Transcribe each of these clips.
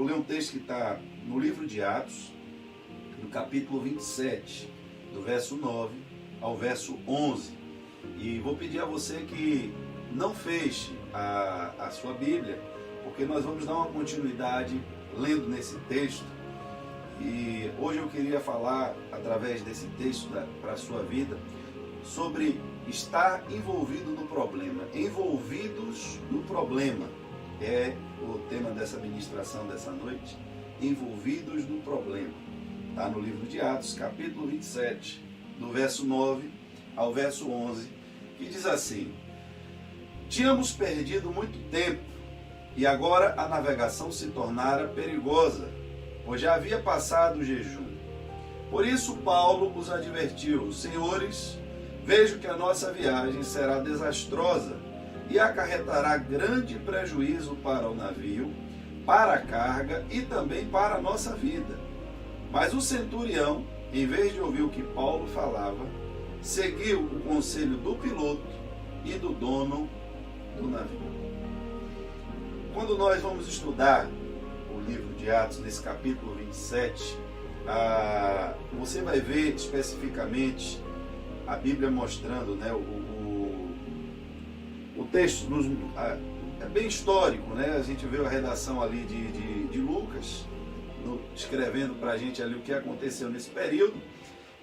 vou ler um texto que está no livro de Atos, no capítulo 27, do verso 9 ao verso 11. E vou pedir a você que não feche a sua Bíblia, porque nós vamos dar uma continuidade lendo nesse texto. E hoje eu queria falar, através desse texto para a sua vida, sobre estar envolvido no problema. Envolvidos no problema é o tema dessa ministração dessa noite. Envolvidos no problema. Está no livro de Atos, capítulo 27, do verso 9 ao verso 11, que diz assim: tínhamos perdido muito tempo, e agora a navegação se tornara perigosa, pois já havia passado o jejum. Por isso Paulo os advertiu: senhores, vejo que a nossa viagem será desastrosa e acarretará grande prejuízo para o navio, para a carga e também para a nossa vida. Mas o centurião, em vez de ouvir o que Paulo falava, seguiu o conselho do piloto e do dono do navio. Quando nós vamos estudar o livro de Atos, nesse capítulo 27, você vai ver especificamente a Bíblia mostrando, né, o texto é bem histórico, né? A gente vê a redação ali de Lucas, escrevendo para a gente ali o que aconteceu nesse período,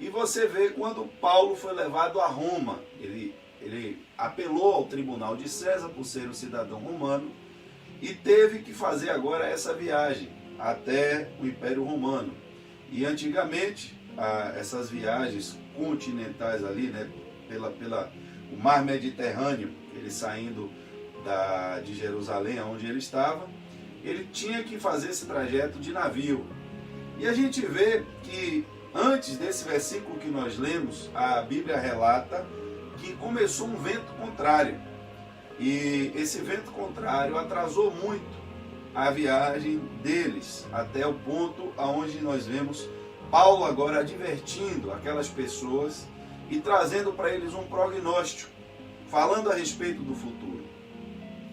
e você vê quando Paulo foi levado a Roma. Ele apelou ao tribunal de César por ser um cidadão romano e teve que fazer agora essa viagem até o Império Romano. E antigamente, essas viagens continentais ali, né, o mar Mediterrâneo, ele saindo de Jerusalém, onde ele estava, ele tinha que fazer esse trajeto de navio. E a gente vê que antes desse versículo que nós lemos, a Bíblia relata que começou um vento contrário. E esse vento contrário atrasou muito a viagem deles, até o ponto aonde nós vemos Paulo agora advertindo aquelas pessoas e trazendo para eles um prognóstico, falando a respeito do futuro.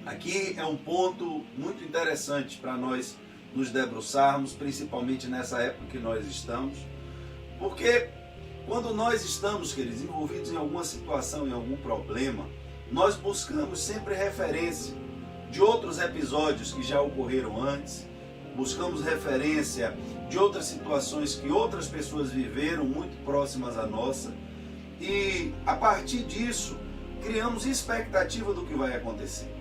Aqui é um ponto muito interessante para nós nos debruçarmos, principalmente nessa época que nós estamos, porque quando nós estamos, queridos, envolvidos em alguma situação, em algum problema, nós buscamos sempre referência de outros episódios que já ocorreram antes, buscamos referência de outras situações que outras pessoas viveram muito próximas à nossa, e a partir disso criamos expectativa do que vai acontecer.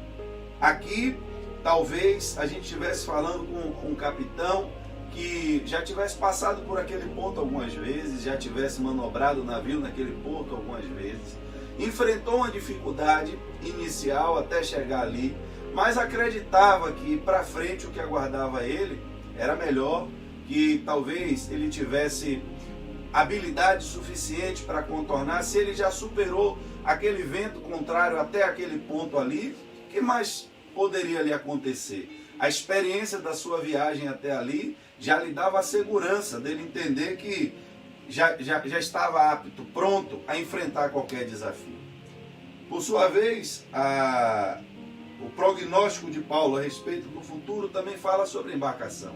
Aqui, talvez a gente estivesse falando com um capitão que já tivesse passado por aquele ponto algumas vezes, já tivesse manobrado o navio naquele porto algumas vezes, enfrentou uma dificuldade inicial até chegar ali, mas acreditava que para frente o que aguardava ele era melhor, que talvez ele tivesse habilidade suficiente para contornar. Se ele já superou aquele vento contrário até aquele ponto ali, o que mais poderia lhe acontecer? A experiência da sua viagem até ali já lhe dava a segurança dele entender que já estava apto, pronto a enfrentar qualquer desafio. Por sua vez, o prognóstico de Paulo a respeito do futuro também fala sobre a embarcação.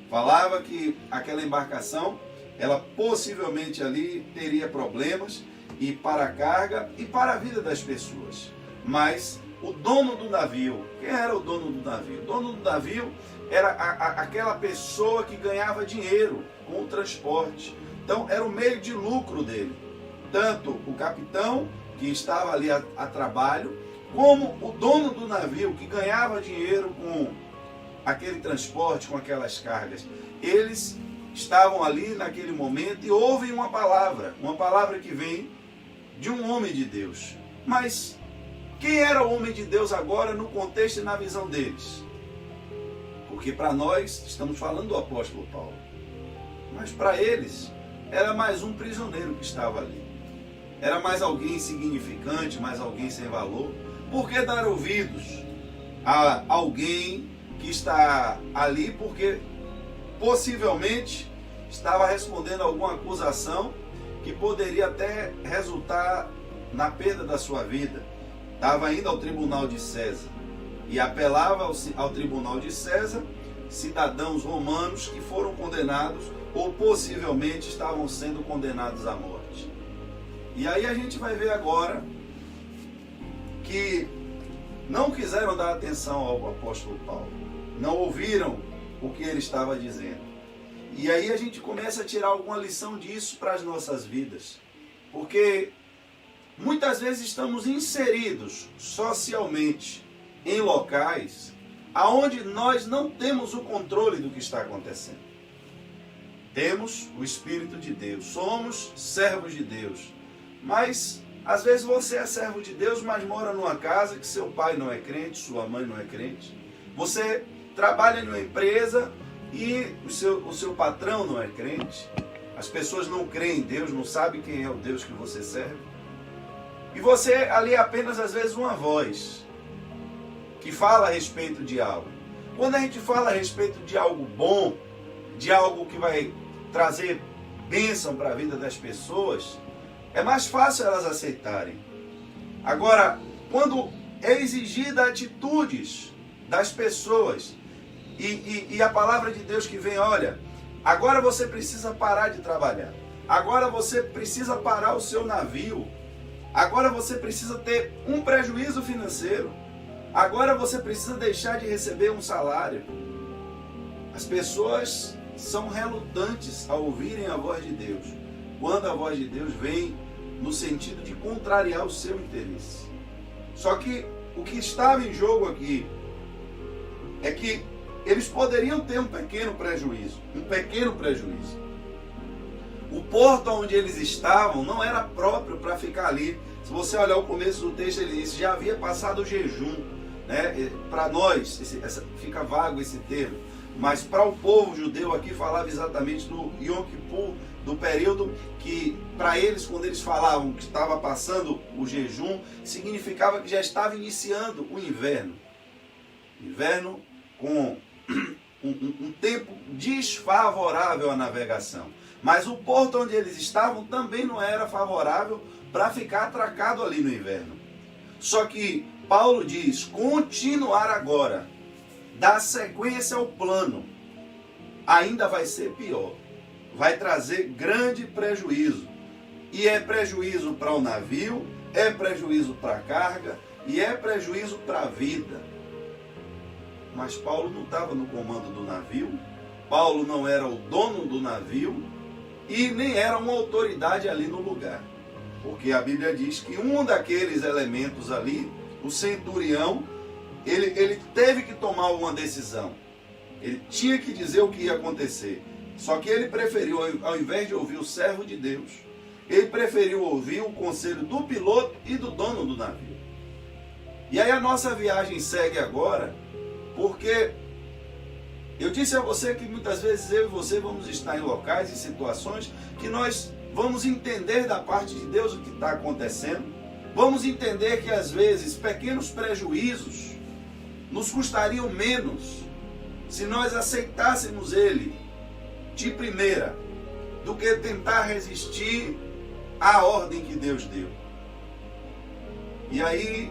Falava que aquela embarcação, ela possivelmente ali teria problemas, e para a carga e para a vida das pessoas. Mas o dono do navio, quem era o dono do navio? O dono do navio era aquela pessoa que ganhava dinheiro com o transporte. Então era o meio de lucro dele. Tanto o capitão, que estava ali a trabalho, como o dono do navio, que ganhava dinheiro com aquele transporte, com aquelas cargas. Eles estavam ali naquele momento e ouvem uma palavra que vem de um homem de Deus. Mas quem era o homem de Deus agora no contexto e na visão deles? Porque para nós estamos falando do apóstolo Paulo, mas para eles era mais um prisioneiro que estava ali. Era mais alguém insignificante, mais alguém sem valor. Por que dar ouvidos a alguém que está ali porque possivelmente estava respondendo a alguma acusação que poderia até resultar na perda da sua vida? Estava indo ao tribunal de César e apelava ao tribunal de César cidadãos romanos que foram condenados ou possivelmente estavam sendo condenados à morte. E aí a gente vai ver agora que não quiseram dar atenção ao apóstolo Paulo, não ouviram o que ele estava dizendo. E aí a gente começa a tirar alguma lição disso para as nossas vidas, porque muitas vezes estamos inseridos socialmente em locais aonde nós não temos o controle do que está acontecendo. Temos o Espírito de Deus, somos servos de Deus, mas às vezes você é servo de Deus, mas mora numa casa que seu pai não é crente, sua mãe não é crente. Você trabalha em uma empresa e o seu patrão não é crente. As pessoas não creem em Deus, não sabem quem é o Deus que você serve. E você ali é apenas às vezes uma voz que fala a respeito de algo. Quando a gente fala a respeito de algo bom, de algo que vai trazer bênção para a vida das pessoas, é mais fácil elas aceitarem. Agora, quando é exigida atitudes das pessoas e a palavra de Deus que vem, olha, agora você precisa parar de trabalhar, agora você precisa parar o seu navio, agora você precisa ter um prejuízo financeiro, agora você precisa deixar de receber um salário. As pessoas são relutantes a ouvirem a voz de Deus, quando a voz de Deus vem no sentido de contrariar o seu interesse. Só que o que estava em jogo aqui é que eles poderiam ter um pequeno prejuízo. O porto onde eles estavam não era próprio para ficar ali. Se você olhar o começo do texto, ele diz, já havia passado o jejum, né? Para nós, fica vago esse termo, mas para o povo judeu aqui falava exatamente do Yom Kippur, do período que, para eles, quando eles falavam que estava passando o jejum, significava que já estava iniciando o inverno. Inverno com um tempo desfavorável à navegação. Mas o porto onde eles estavam também não era favorável para ficar atracado ali no inverno. Só que Paulo diz, continuar agora, dar sequência ao plano, ainda vai ser pior. Vai trazer grande prejuízo. E é prejuízo para o navio, é prejuízo para a carga e é prejuízo para a vida. Mas Paulo não estava no comando do navio, Paulo não era o dono do navio e nem era uma autoridade ali no lugar. Porque a Bíblia diz que um daqueles elementos ali, o centurião, ele teve que tomar uma decisão. Ele tinha que dizer o que ia acontecer. Só que ele preferiu, ao invés de ouvir o servo de Deus, ele preferiu ouvir o conselho do piloto e do dono do navio. E aí a nossa viagem segue agora, porque eu disse a você que muitas vezes eu e você vamos estar em locais e situações que nós vamos entender da parte de Deus o que está acontecendo. Vamos entender que às vezes pequenos prejuízos nos custariam menos se nós aceitássemos ele de primeira, do que tentar resistir à ordem que Deus deu. E aí,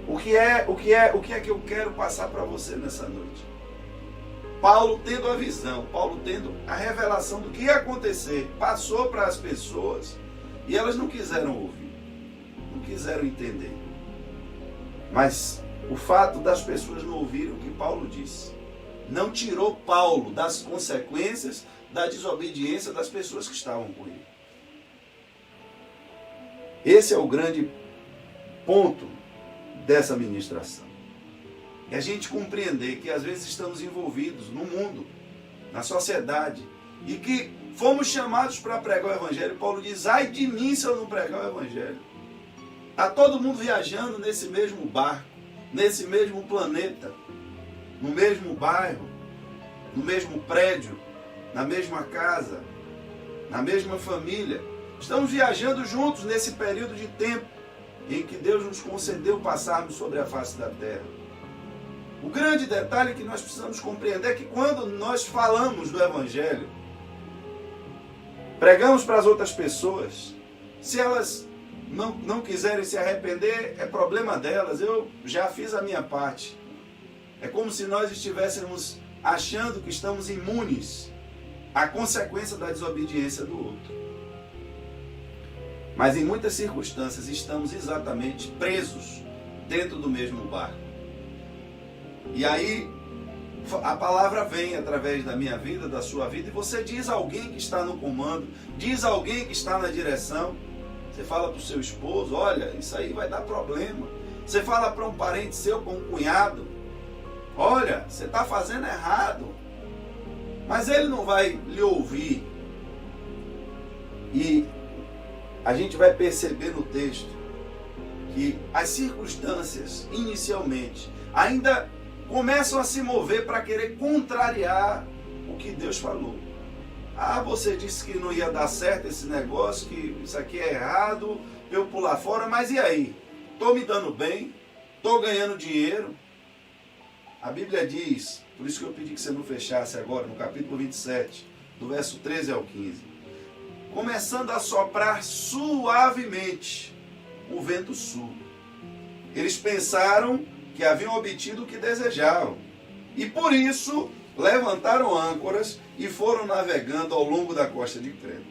o que é que eu quero passar para você nessa noite? Paulo tendo a visão, Paulo tendo a revelação do que ia acontecer, passou para as pessoas e elas não quiseram ouvir, não quiseram entender. Mas o fato das pessoas não ouvirem o que Paulo disse não tirou Paulo das consequências da desobediência das pessoas que estavam com ele. Esse é o grande ponto dessa ministração. É a gente compreender que às vezes estamos envolvidos no mundo, na sociedade, e que fomos chamados para pregar o Evangelho. Paulo diz, ai de mim se eu não pregar o Evangelho. Está todo mundo viajando nesse mesmo barco, nesse mesmo planeta, no mesmo bairro, no mesmo prédio, na mesma casa, na mesma família. Estamos viajando juntos nesse período de tempo em que Deus nos concedeu passarmos sobre a face da terra. O grande detalhe que nós precisamos compreender é que quando nós falamos do Evangelho, pregamos para as outras pessoas, se elas não quiserem se arrepender, é problema delas, eu já fiz a minha parte. É como se nós estivéssemos achando que estamos imunes à consequência da desobediência do outro. Mas em muitas circunstâncias estamos exatamente presos dentro do mesmo barco. E aí a palavra vem através da minha vida, da sua vida, e você diz a alguém que está no comando, diz a alguém que está na direção. Você fala para o seu esposo, olha, isso aí vai dar problema. Você fala para um parente seu, para um cunhado, olha, você está fazendo errado. Mas ele não vai lhe ouvir. E a gente vai perceber no texto que as circunstâncias, inicialmente, ainda começam a se mover para querer contrariar o que Deus falou. Ah, você disse que não ia dar certo esse negócio, que isso aqui é errado, eu pular fora, mas e aí? Estou me dando bem, estou ganhando dinheiro. A Bíblia diz, por isso que eu pedi que você não fechasse agora, no capítulo 27, do verso 13 ao 15. Começando a soprar suavemente o vento sul. Eles pensaram que haviam obtido o que desejavam. E por isso levantaram âncoras e foram navegando ao longo da costa de Creta.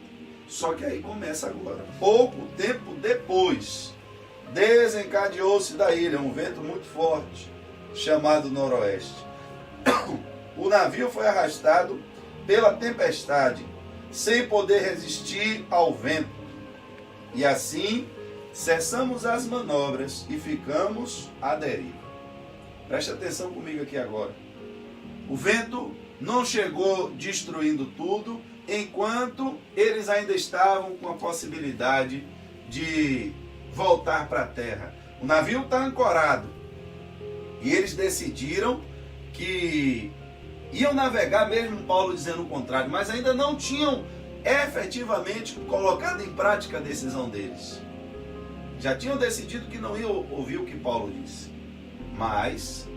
Só que aí começa agora. Pouco tempo depois, desencadeou-se da ilha um vento muito forte, chamado noroeste. O navio foi arrastado pela tempestade, sem poder resistir ao vento. E assim, cessamos as manobras e ficamos à deriva. Preste atenção comigo aqui agora. O vento não chegou destruindo tudo, enquanto eles ainda estavam com a possibilidade de voltar para a terra. O navio está ancorado e eles decidiram que iam navegar, mesmo Paulo dizendo o contrário, mas ainda não tinham efetivamente colocado em prática a decisão deles. Já tinham decidido que não iam ouvir o que Paulo disse, mas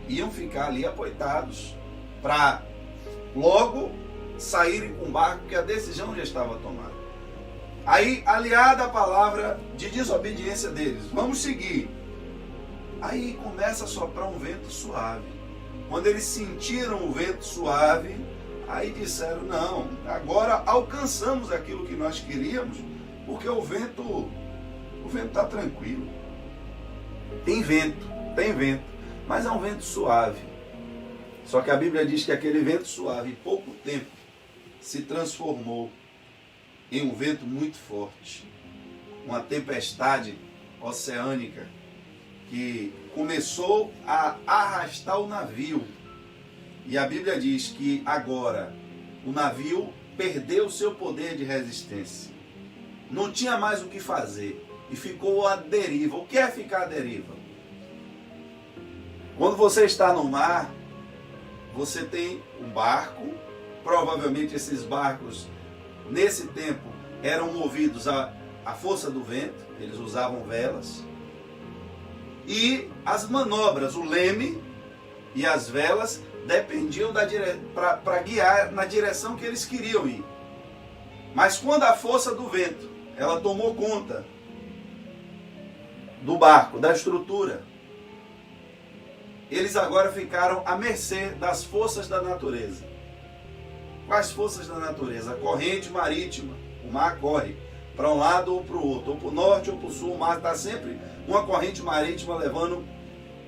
iam ficar ali apoitados para logo saírem com o barco, porque a decisão já estava tomada. Aí, aliada à palavra de desobediência deles, vamos seguir. Aí começa a soprar um vento suave. Quando eles sentiram o vento suave, aí disseram, não, agora alcançamos aquilo que nós queríamos, porque o vento está tranquilo. Tem vento, mas é um vento suave. Só que a Bíblia diz que aquele vento suave, em pouco tempo, se transformou em um vento muito forte. Uma tempestade oceânica que começou a arrastar o navio. E a Bíblia diz que agora o navio perdeu o seu poder de resistência. Não tinha mais o que fazer e ficou à deriva. O que é ficar à deriva? Quando você está no mar, você tem um barco. Provavelmente esses barcos, nesse tempo, eram movidos à força do vento. Eles usavam velas. E as manobras, o leme e as velas, dependiam para guiar na direção que eles queriam ir. Mas quando a força do vento, ela tomou conta do barco, da estrutura, eles agora ficaram à mercê das forças da natureza. Quais forças da natureza? A corrente marítima. O mar corre para um lado ou para o outro, ou para o norte ou para o sul. O mar está sempre uma corrente marítima levando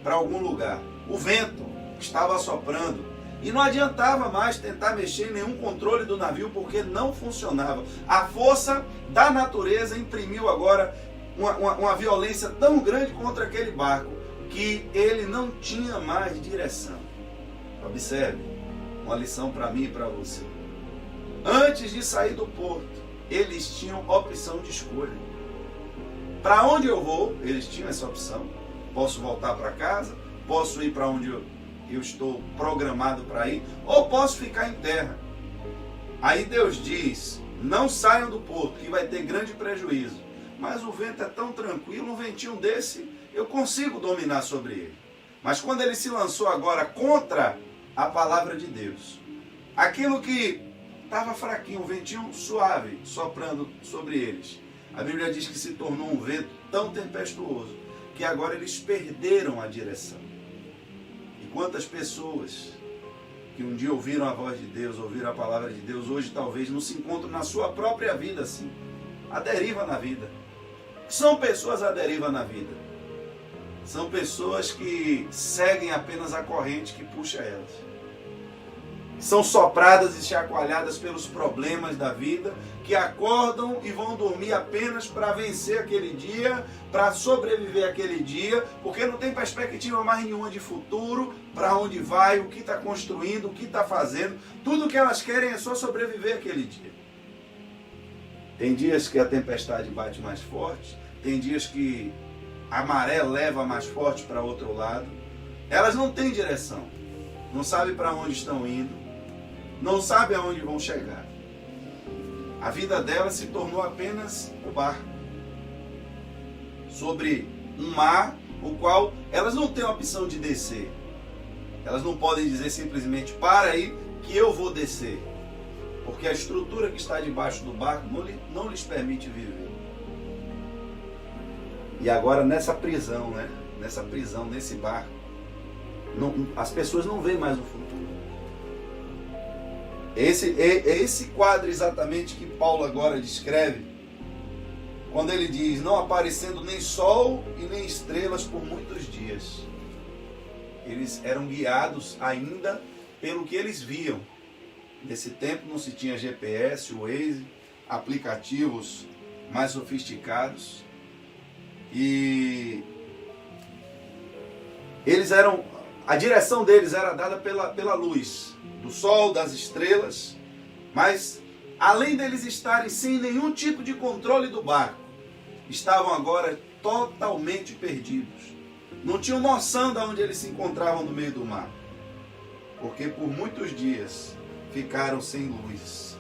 para algum lugar. O vento estava soprando e não adiantava mais tentar mexer em nenhum controle do navio, porque não funcionava. A força da natureza imprimiu agora uma violência tão grande contra aquele barco que ele não tinha mais direção. Observe, uma lição para mim e para você. Antes de sair do porto, eles tinham opção de escolha. Para onde eu vou? Eles tinham essa opção. Posso voltar para casa? Posso ir para onde eu estou programado para ir? Ou posso ficar em terra? Aí Deus diz, não saiam do porto, que vai ter grande prejuízo. Mas o vento é tão tranquilo, um ventinho desse, eu consigo dominar sobre ele. Mas quando ele se lançou agora contra a palavra de Deus, aquilo que estava fraquinho, um ventinho suave, soprando sobre eles, a Bíblia diz que se tornou um vento tão tempestuoso, que agora eles perderam a direção. E quantas pessoas que um dia ouviram a voz de Deus, ouviram a palavra de Deus, hoje talvez não se encontram na sua própria vida assim, à deriva na vida. São pessoas à deriva na vida. São pessoas que seguem apenas a corrente que puxa elas. São sopradas e chacoalhadas pelos problemas da vida, que acordam e vão dormir apenas para vencer aquele dia, para sobreviver aquele dia, porque não tem perspectiva mais nenhuma de futuro, para onde vai, o que está construindo, o que está fazendo. Tudo que elas querem é só sobreviver aquele dia. Tem dias que a tempestade bate mais forte, tem dias que a maré leva mais forte para outro lado. Elas não têm direção, não sabem para onde estão indo, não sabem aonde vão chegar. A vida delas se tornou apenas o barco sobre um mar, o qual elas não têm a opção de descer. Elas não podem dizer simplesmente, para aí que eu vou descer, porque a estrutura que está debaixo do barco não lhes permite viver. E agora nessa prisão, nesse barco, as pessoas não veem mais o futuro. É esse quadro exatamente que Paulo agora descreve, quando ele diz, não aparecendo nem sol e nem estrelas por muitos dias. Eles eram guiados ainda pelo que eles viam. Nesse tempo não se tinha GPS, Waze, aplicativos mais sofisticados. E a direção deles era dada pela luz do sol, das estrelas, mas além deles estarem sem nenhum tipo de controle do barco, estavam agora totalmente perdidos. Não tinham noção de onde eles se encontravam no meio do mar, porque por muitos dias ficaram sem luz.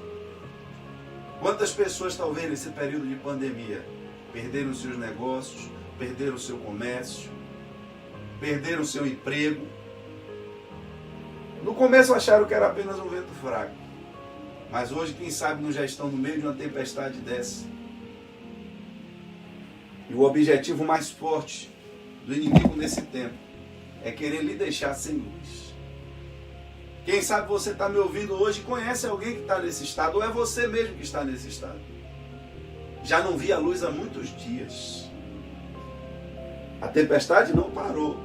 Quantas pessoas talvez nesse período de pandemia perderam seus negócios, perderam seu comércio, perderam seu emprego? No começo acharam que era apenas um vento fraco, mas hoje, quem sabe, não já estão no meio de uma tempestade dessa. E o objetivo mais forte do inimigo nesse tempo é querer lhe deixar sem luz. Quem sabe você está me ouvindo hoje e conhece alguém que está nesse estado, ou é você mesmo que está nesse estado. Já não via luz há muitos dias. A tempestade não parou.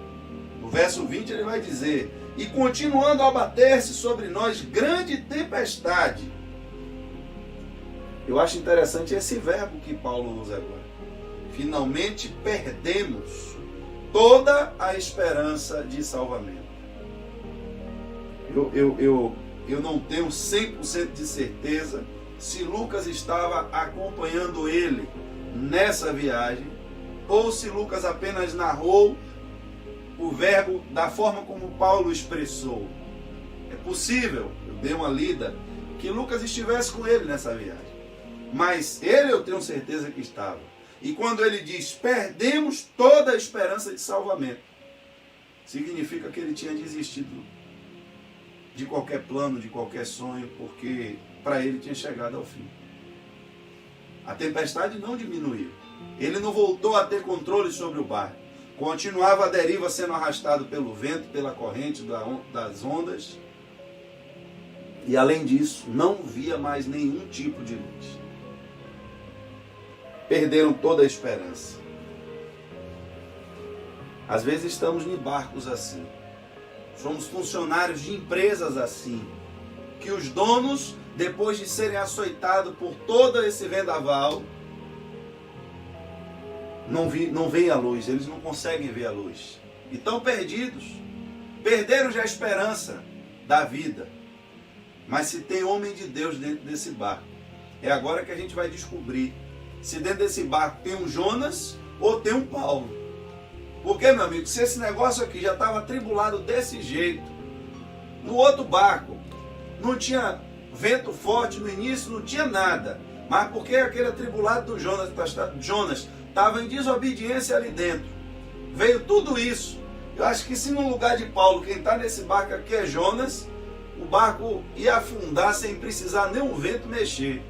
No verso 20 ele vai dizer, e continuando a abater-se sobre nós grande tempestade. Eu acho interessante esse verbo que Paulo usa agora. Finalmente perdemos toda a esperança de salvamento. Eu não tenho 100% de certeza se Lucas estava acompanhando ele nessa viagem, ou se Lucas apenas narrou o verbo da forma como Paulo expressou. É possível, eu dei uma lida, que Lucas estivesse com ele nessa viagem. Mas ele eu tenho certeza que estava. E quando ele diz, perdemos toda a esperança de salvamento, significa que ele tinha desistido de qualquer plano, de qualquer sonho, porque para ele tinha chegado ao fim. A tempestade não diminuiu. Ele não voltou a ter controle sobre o barco. Continuava a deriva, sendo arrastado pelo vento, pela corrente das ondas. E além disso, não via mais nenhum tipo de luz. Perderam toda a esperança. Às vezes estamos em barcos assim. Somos funcionários de empresas assim. Que os donos, depois de serem açoitados por todo esse vendaval, não veem a luz, eles não conseguem ver a luz. E estão perdidos. Perderam já a esperança da vida. Mas se tem homem de Deus dentro desse barco, é agora que a gente vai descobrir se dentro desse barco tem um Jonas ou tem um Paulo. Porque, meu amigo, se esse negócio aqui já estava atribulado desse jeito, no outro barco não tinha vento forte no início, não tinha nada. Mas porque aquele atribulado do Jonas estava em desobediência ali dentro, veio tudo isso. Eu acho que se no lugar de Paulo, quem está nesse barco aqui é Jonas, o barco ia afundar sem precisar nem um vento mexer.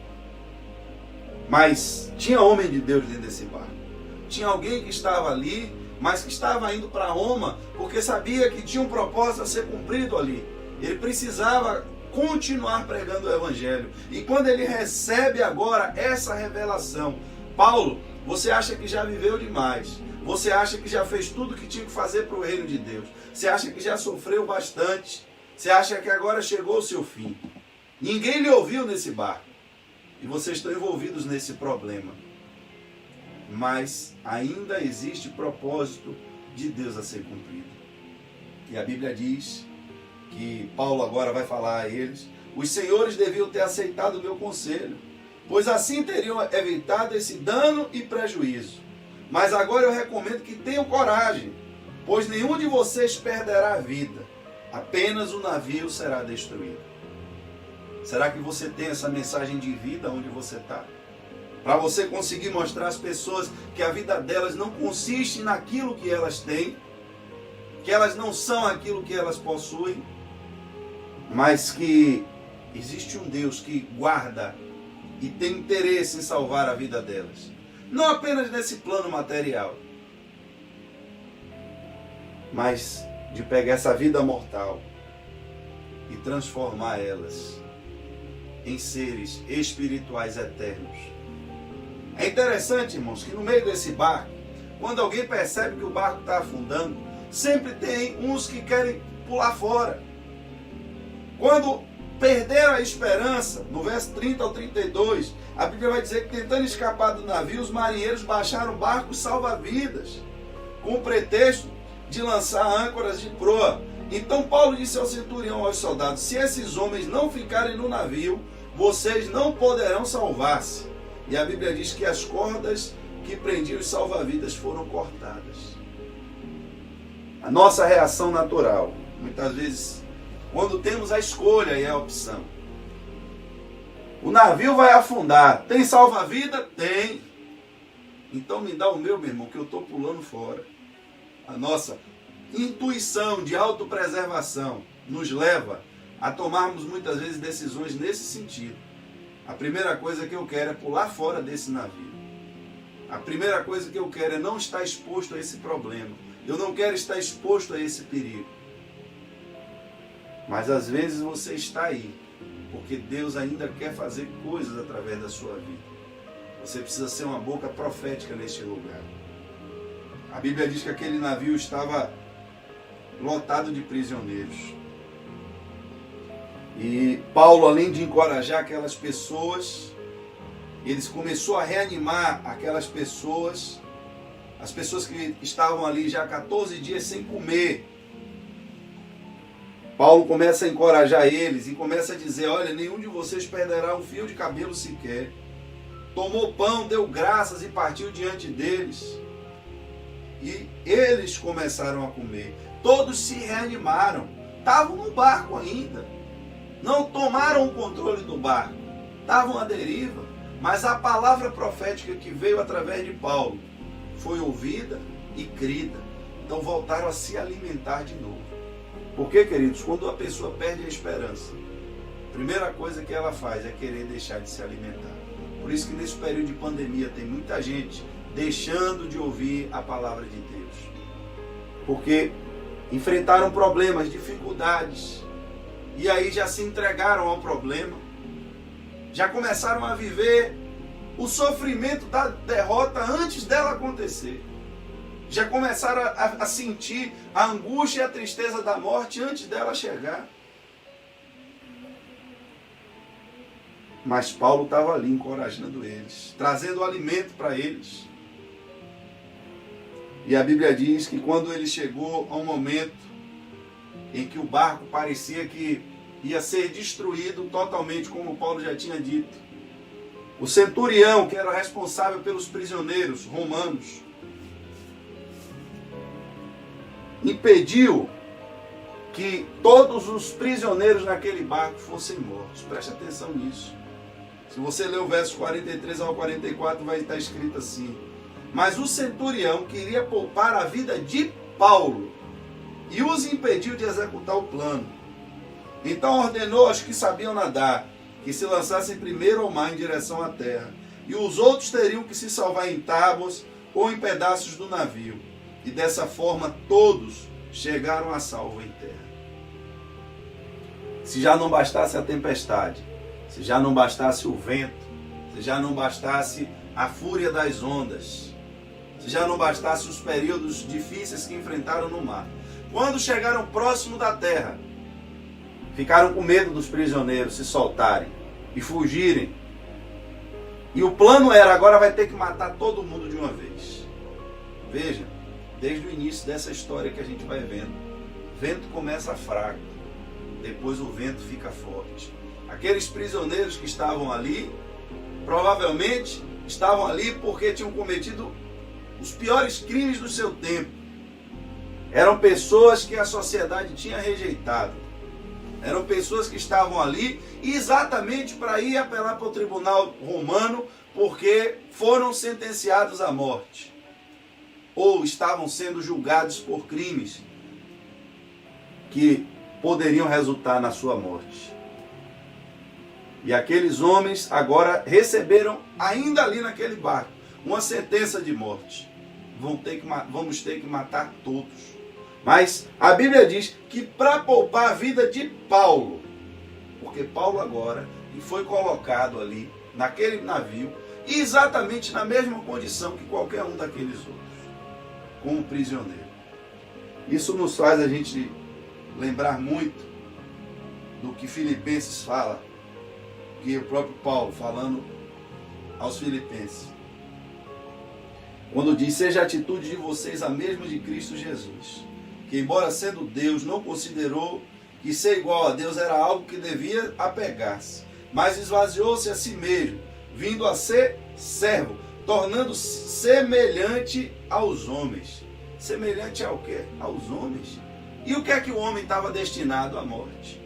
Mas tinha homem de Deus dentro desse barco. Tinha alguém que estava ali, mas que estava indo para Roma, porque sabia que tinha um propósito a ser cumprido ali. Ele precisava continuar pregando o evangelho. E quando ele recebe agora essa revelação, Paulo, você acha que já viveu demais? Você acha que já fez tudo que tinha que fazer para o reino de Deus? Você acha que já sofreu bastante? Você acha que agora chegou o seu fim? Ninguém lhe ouviu nesse barco. E vocês estão envolvidos nesse problema. Mas ainda existe propósito de Deus a ser cumprido. E a Bíblia diz que Paulo agora vai falar a eles: os senhores deviam ter aceitado o meu conselho, pois assim teriam evitado esse dano e prejuízo. Mas agora eu recomendo que tenham coragem, pois nenhum de vocês perderá a vida, apenas o navio será destruído. Será que você tem essa mensagem de vida onde você está? Para você conseguir mostrar às pessoas que a vida delas não consiste naquilo que elas têm, que elas não são aquilo que elas possuem, mas que existe um Deus que guarda e tem interesse em salvar a vida delas. Não apenas nesse plano material, mas de pegar essa vida mortal e transformar elas em seres espirituais eternos. É interessante, irmãos, que no meio desse barco, quando alguém percebe que o barco está afundando, sempre tem uns que querem pular fora. Quando perderam a esperança, no verso 30 ao 32, a Bíblia vai dizer que tentando escapar do navio, os marinheiros baixaram barcos salva-vidas, com o pretexto de lançar âncoras de proa. Então Paulo disse ao centurião, aos soldados: se esses homens não ficarem no navio, vocês não poderão salvar-se. E a Bíblia diz que as cordas que prendiam os salva-vidas foram cortadas. A nossa reação natural, muitas vezes, quando temos a escolha e a opção: o navio vai afundar, tem salva-vida? Tem. Então me dá o meu irmão, que eu estou pulando fora. A nossa intuição de autopreservação nos leva a tomarmos muitas vezes decisões nesse sentido. A primeira coisa que eu quero é pular fora desse navio. A primeira coisa que eu quero é não estar exposto a esse problema. Eu não quero estar exposto a esse perigo. Mas às vezes você está aí, porque Deus ainda quer fazer coisas através da sua vida. Você precisa ser uma boca profética neste lugar. A Bíblia diz que aquele navio estava lotado de prisioneiros. E Paulo, além de encorajar aquelas pessoas, ele começou a reanimar aquelas pessoas, as pessoas que estavam ali já 14 dias sem comer. Paulo começa a encorajar eles e começa a dizer: olha, nenhum de vocês perderá um fio de cabelo sequer. Tomou pão, deu graças e partiu diante deles. E eles começaram a comer. Todos se reanimaram. Estavam no barco ainda. Não tomaram o controle do barco. Estavam à deriva. Mas a palavra profética que veio através de Paulo foi ouvida e crida. Então voltaram a se alimentar de novo. Porque, queridos, quando a pessoa perde a esperança, a primeira coisa que ela faz é querer deixar de se alimentar. Por isso que nesse período de pandemia tem muita gente deixando de ouvir a palavra de Deus. Porque enfrentaram problemas, dificuldades, e aí já se entregaram ao problema, já começaram a viver o sofrimento da derrota antes dela acontecer. Já começaram a sentir a angústia e a tristeza da morte antes dela chegar. Mas Paulo estava ali encorajando eles, trazendo alimento para eles. E a Bíblia diz que quando ele chegou a um momento em que o barco parecia que ia ser destruído totalmente, como Paulo já tinha dito, o centurião, que era responsável pelos prisioneiros romanos, impediu que todos os prisioneiros naquele barco fossem mortos. Preste atenção nisso. Se você ler o verso 43 ao 44, vai estar escrito assim: mas o centurião queria poupar a vida de Paulo e os impediu de executar o plano. Então ordenou aos que sabiam nadar que se lançassem primeiro ao mar em direção à terra, e os outros teriam que se salvar em tábuas ou em pedaços do navio. E dessa forma todos chegaram a salvo em terra. Se já não bastasse a tempestade, se já não bastasse o vento, se já não bastasse a fúria das ondas, se já não bastasse os períodos difíceis que enfrentaram no mar, quando chegaram próximo da terra, ficaram com medo dos prisioneiros se soltarem e fugirem. E o plano era, agora vai ter que matar todo mundo de uma vez. Veja, desde o início dessa história que a gente vai vendo, o vento começa fraco, depois o vento fica forte. Aqueles prisioneiros que estavam ali, provavelmente estavam ali porque tinham cometido os piores crimes do seu tempo. Eram pessoas que a sociedade tinha rejeitado. Eram pessoas que estavam ali exatamente para ir apelar para o tribunal romano porque foram sentenciados à morte. Ou estavam sendo julgados por crimes que poderiam resultar na sua morte. E aqueles homens agora receberam, ainda ali naquele barco, uma sentença de morte. Vamos ter que matar todos. Mas a Bíblia diz que para poupar a vida de Paulo, porque Paulo agora foi colocado ali, naquele navio, exatamente na mesma condição que qualquer um daqueles outros, como prisioneiro. Isso nos faz a gente lembrar muito do que Filipenses fala, que o próprio Paulo falando aos Filipenses, quando diz: seja a atitude de vocês a mesma de Cristo Jesus, que embora sendo Deus, não considerou que ser igual a Deus era algo que devia apegar-se, mas esvaziou-se a si mesmo, vindo a ser servo, tornando-se semelhante aos homens. Semelhante ao quê? Aos homens. E o que é que o homem estava destinado à morte?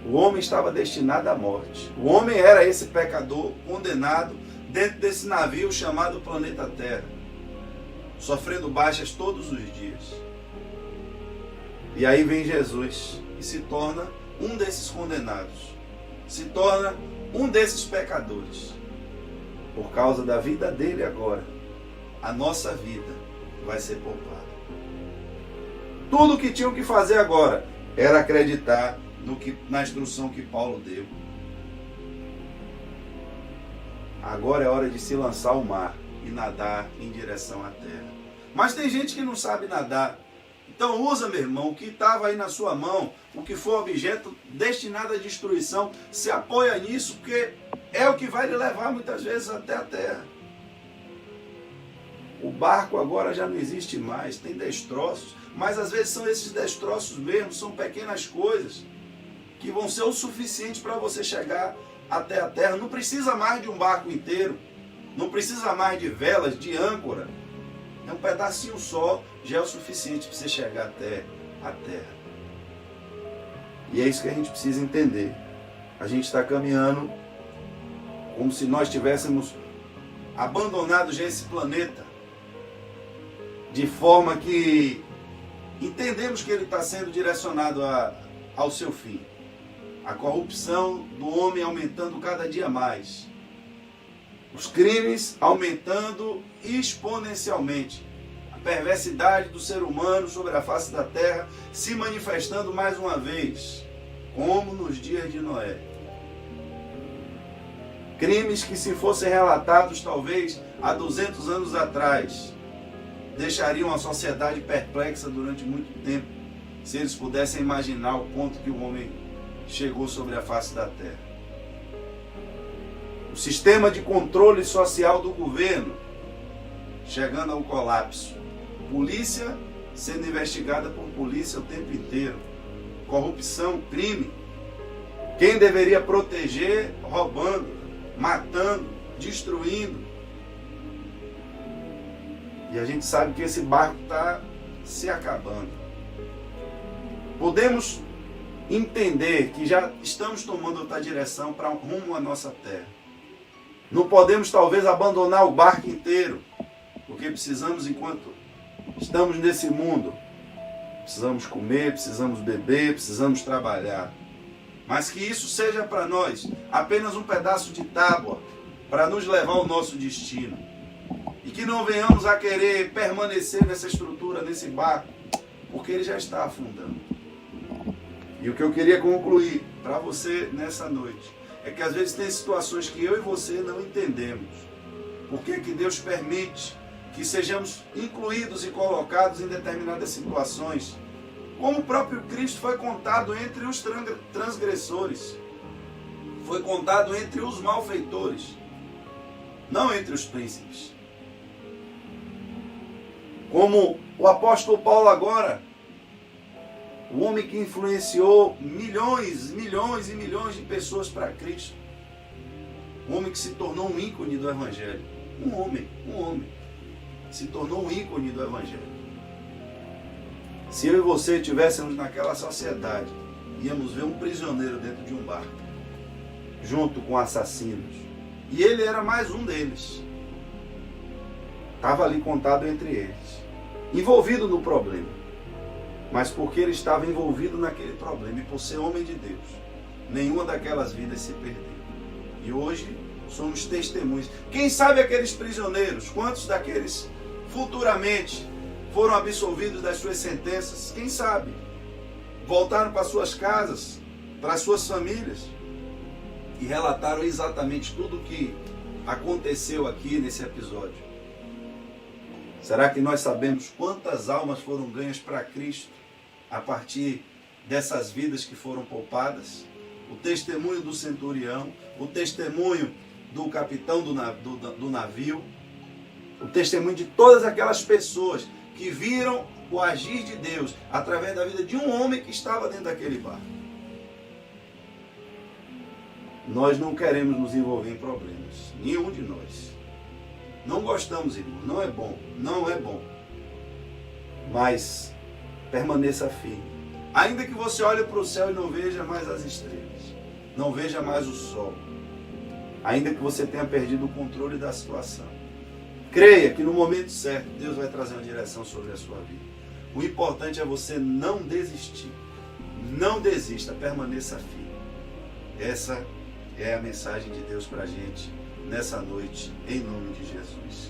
O homem estava destinado à morte. O homem era esse pecador condenado dentro desse navio chamado planeta Terra, sofrendo baixas todos os dias. E aí vem Jesus e se torna um desses condenados, se torna um desses pecadores. Por causa da vida dele agora, a nossa vida vai ser poupada. Tudo o que tinham que fazer agora era acreditar na instrução que Paulo deu. Agora é hora de se lançar ao mar e nadar em direção à terra. Mas tem gente que não sabe nadar. Então usa, meu irmão, o que estava aí na sua mão, o que for objeto destinado à destruição, se apoia nisso, porque é o que vai lhe levar muitas vezes até a terra. O barco agora já não existe mais, tem destroços, mas às vezes são esses destroços mesmo, são pequenas coisas que vão ser o suficiente para você chegar até a terra. Não precisa mais de um barco inteiro, não precisa mais de velas, de âncora. É um pedacinho só, já é o suficiente para você chegar até a terra. E é isso que a gente precisa entender. A gente está caminhando como se nós tivéssemos abandonado já esse planeta, de forma que entendemos que ele está sendo direcionado ao seu fim. A corrupção do homem aumentando cada dia mais. Os crimes aumentando exponencialmente. A perversidade do ser humano sobre a face da terra se manifestando mais uma vez, como nos dias de Noé. Crimes que, se fossem relatados talvez há 200 anos atrás, deixariam a sociedade perplexa durante muito tempo, se eles pudessem imaginar o ponto que o homem chegou sobre a face da terra. O sistema de controle social do governo chegando ao colapso. Polícia sendo investigada por polícia o tempo inteiro. Corrupção, crime. Quem deveria proteger, roubando, matando, destruindo. E a gente sabe que esse barco está se acabando. Podemos entender que já estamos tomando outra direção para rumo à nossa terra. Não podemos talvez abandonar o barco inteiro, porque precisamos, enquanto estamos nesse mundo, precisamos comer, precisamos beber, precisamos trabalhar. Mas que isso seja para nós apenas um pedaço de tábua para nos levar ao nosso destino. E que não venhamos a querer permanecer nessa estrutura, nesse barco, porque ele já está afundando. E o que eu queria concluir para você nessa noite é que às vezes tem situações que eu e você não entendemos. Por que que Deus permite que sejamos incluídos e colocados em determinadas situações? Como o próprio Cristo foi contado entre os transgressores, foi contado entre os malfeitores, não entre os príncipes. Como o apóstolo Paulo agora, o homem que influenciou milhões, milhões e milhões de pessoas para Cristo. Um homem que se tornou um ícone do Evangelho. Um homem, se tornou um ícone do Evangelho. Se eu e você estivéssemos naquela sociedade, íamos ver um prisioneiro dentro de um barco, junto com assassinos. E ele era mais um deles. Estava ali contado entre eles, envolvido no problema. Mas porque ele estava envolvido naquele problema e por ser homem de Deus, nenhuma daquelas vidas se perdeu. E hoje somos testemunhas. Quem sabe aqueles prisioneiros, quantos daqueles futuramente foram absolvidos das suas sentenças? Quem sabe? Voltaram para suas casas, para suas famílias e relataram exatamente tudo o que aconteceu aqui nesse episódio. Será que nós sabemos quantas almas foram ganhas para Cristo a partir dessas vidas que foram poupadas? O testemunho do centurião, o testemunho do capitão do navio, o testemunho de todas aquelas pessoas que viram o agir de Deus através da vida de um homem que estava dentro daquele barco. Nós não queremos nos envolver em problemas, nenhum de nós. Não gostamos, irmão, não é bom, não é bom. Mas permaneça firme. Ainda que você olhe para o céu e não veja mais as estrelas, não veja mais o sol, ainda que você tenha perdido o controle da situação, creia que no momento certo Deus vai trazer uma direção sobre a sua vida. O importante é você não desistir. Não desista, permaneça firme. Essa é a mensagem de Deus para a gente nessa noite, em nome de Jesus.